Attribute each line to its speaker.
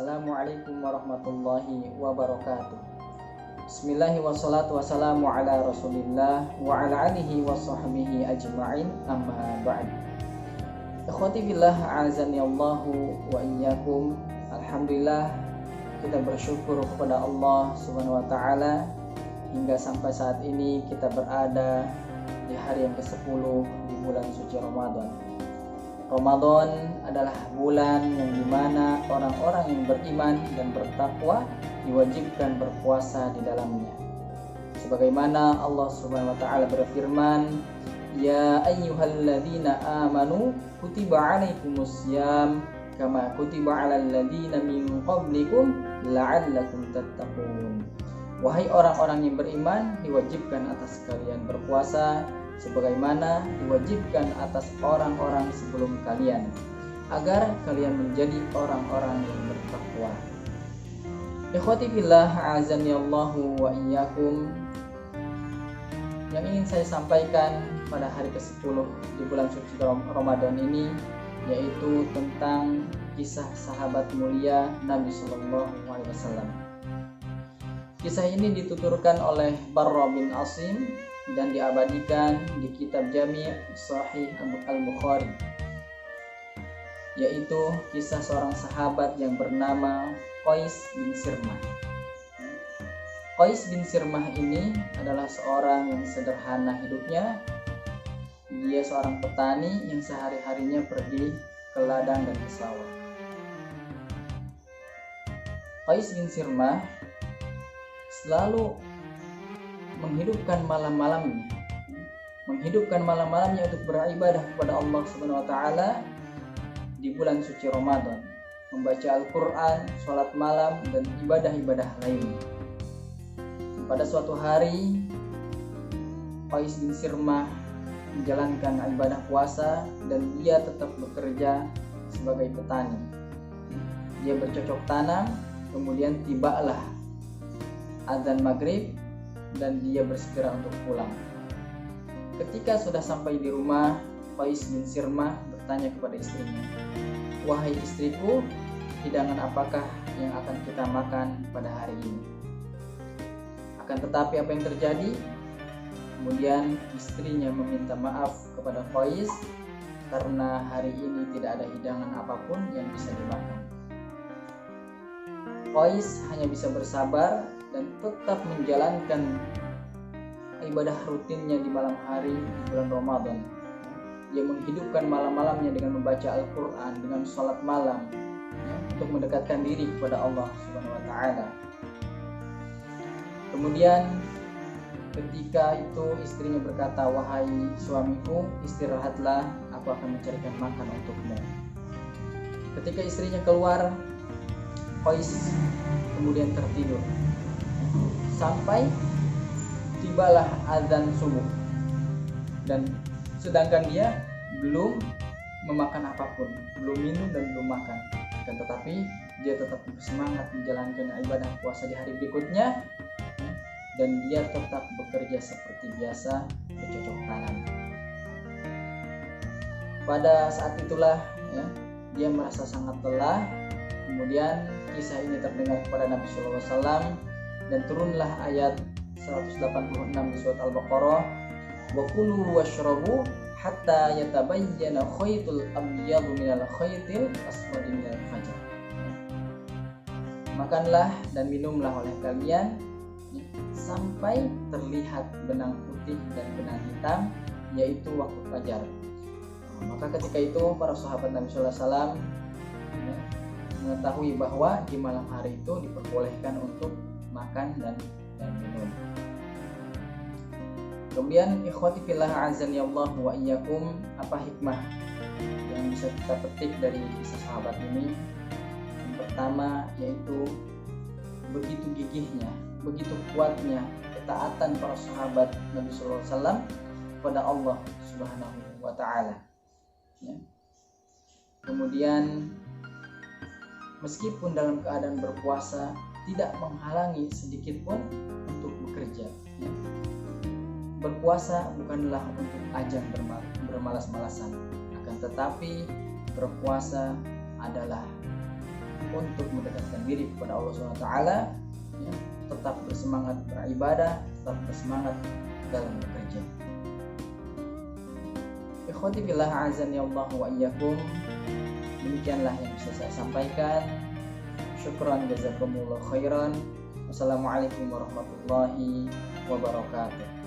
Speaker 1: Assalamualaikum warahmatullahi wabarakatuh. Bismillahirrahmanirrahim. Wassalatu wassalamu ala rasulillah wa ala alihi wa sahbihi ajma'in, amma ba'd. Ikhwati billah, a'azani Allahu wa iyyakum. Alhamdulillah, kita bersyukur kepada Allah subhanahu wa ta'ala hingga sampai saat ini kita berada di hari yang ke-10 di bulan suci Ramadan. Ramadan adalah bulan yang dimana orang-orang yang beriman dan bertakwa diwajibkan berpuasa di dalamnya. Sebagaimana Allah Subhanahu wa taala berfirman, "Ya ayyuhalladzina amanu kutiba 'alaikumusiyam kama kutiba 'alal ladzina min qablikum la'allakum tattaqun." Wahai orang-orang yang beriman, diwajibkan atas kalian berpuasa sebagaimana diwajibkan atas orang-orang sebelum kalian, agar kalian menjadi orang-orang yang bertakwa. Ikhwati fillah, a'azani Allahu wa iyyakum. Yang ingin saya sampaikan pada hari ke-10 di bulan suci Ramadan ini yaitu tentang kisah sahabat mulia Nabi Sallallahu Alaihi Wasallam. Kisah ini dituturkan oleh Barra bin Asim dan diabadikan di kitab Jami' Sahih Al-Bukhari, yaitu kisah seorang sahabat yang bernama Qais bin Sirmah. Qais bin Sirmah ini adalah seorang yang sederhana hidupnya. Dia seorang petani yang sehari-harinya pergi ke ladang dan ke sawah. Qais bin Sirmah selalu menghidupkan malam-malamnya untuk beribadah kepada Allah Subhanahu wa taala di bulan suci Ramadan, membaca Al-Qur'an, sholat malam dan ibadah-ibadah lainnya. Pada suatu hari, Qais bin Sirmah menjalankan ibadah puasa dan dia tetap bekerja sebagai petani. Dia bercocok tanam, kemudian tibalah azan maghrib dan dia bersegera untuk pulang. Ketika sudah sampai di rumah, Qais bin Sirmah bertanya kepada istrinya, "Wahai istriku, hidangan apakah yang akan kita makan pada hari ini?" Akan tetapi apa yang terjadi? Kemudian istrinya meminta maaf kepada Qais karena hari ini tidak ada hidangan apapun yang bisa dimakan. Qais hanya bisa bersabar dan tetap menjalankan ibadah rutinnya di malam hari di bulan Ramadan. Dia menghidupkan malam-malamnya dengan membaca Al-Quran, dengan sholat malam, untuk mendekatkan diri kepada Allah Subhanahu wa taala. Kemudian ketika itu istrinya berkata, "Wahai suamiku, istirahatlah, aku akan mencarikan makan untukmu." Ketika istrinya keluar, Qais kemudian tertidur sampai tibalah azan subuh, dan sedangkan dia belum memakan apapun, belum minum dan belum makan. Dan tetapi dia tetap semangat menjalankan ibadah puasa di hari berikutnya, dan dia tetap bekerja seperti biasa, bercocok tanam. Pada saat itulah dia merasa sangat lelah. Kemudian kisah ini terdengar kepada Nabi Sallallahu Alaihi Wasallam dan turunlah ayat 186 di surat Al-Baqarah, "Wa kulu washrabu hatta yatabayyana khaytul abyadu minal khaytil aswadi minal fajr." Makanlah dan minumlah oleh kalian sampai terlihat benang putih dan benang hitam, yaitu waktu fajar. Maka ketika itu para sahabat Nabi Sallallahu Alaihi Wasallam mengetahui bahwa di malam hari itu diperbolehkan untuk makan dan minum. Kemudian ikhwati fillah, azani Allah wa iyyakum, apa hikmah yang bisa kita petik dari kisah sahabat ini? Yang pertama yaitu begitu gigihnya, begitu kuatnya ketaatan para sahabat Nabi Sallallahu Alaihi Wasallam kepada Allah Subhanahu wa taala. Kemudian meskipun dalam keadaan berpuasa tidak menghalangi sedikit pun untuk bekerja. Berpuasa bukanlah untuk ajang bermalas-malasan, akan tetapi berpuasa adalah untuk mendekatkan diri kepada Allah SWT, ya, tetap bersemangat beribadah, tetap bersemangat dalam bekerja. Ikhwati billah azani Allah wa iyyakum, demikianlah yang bisa saya sampaikan. Syukran jazakumullah khairan. Wassalamualaikum warahmatullahi wabarakatuh.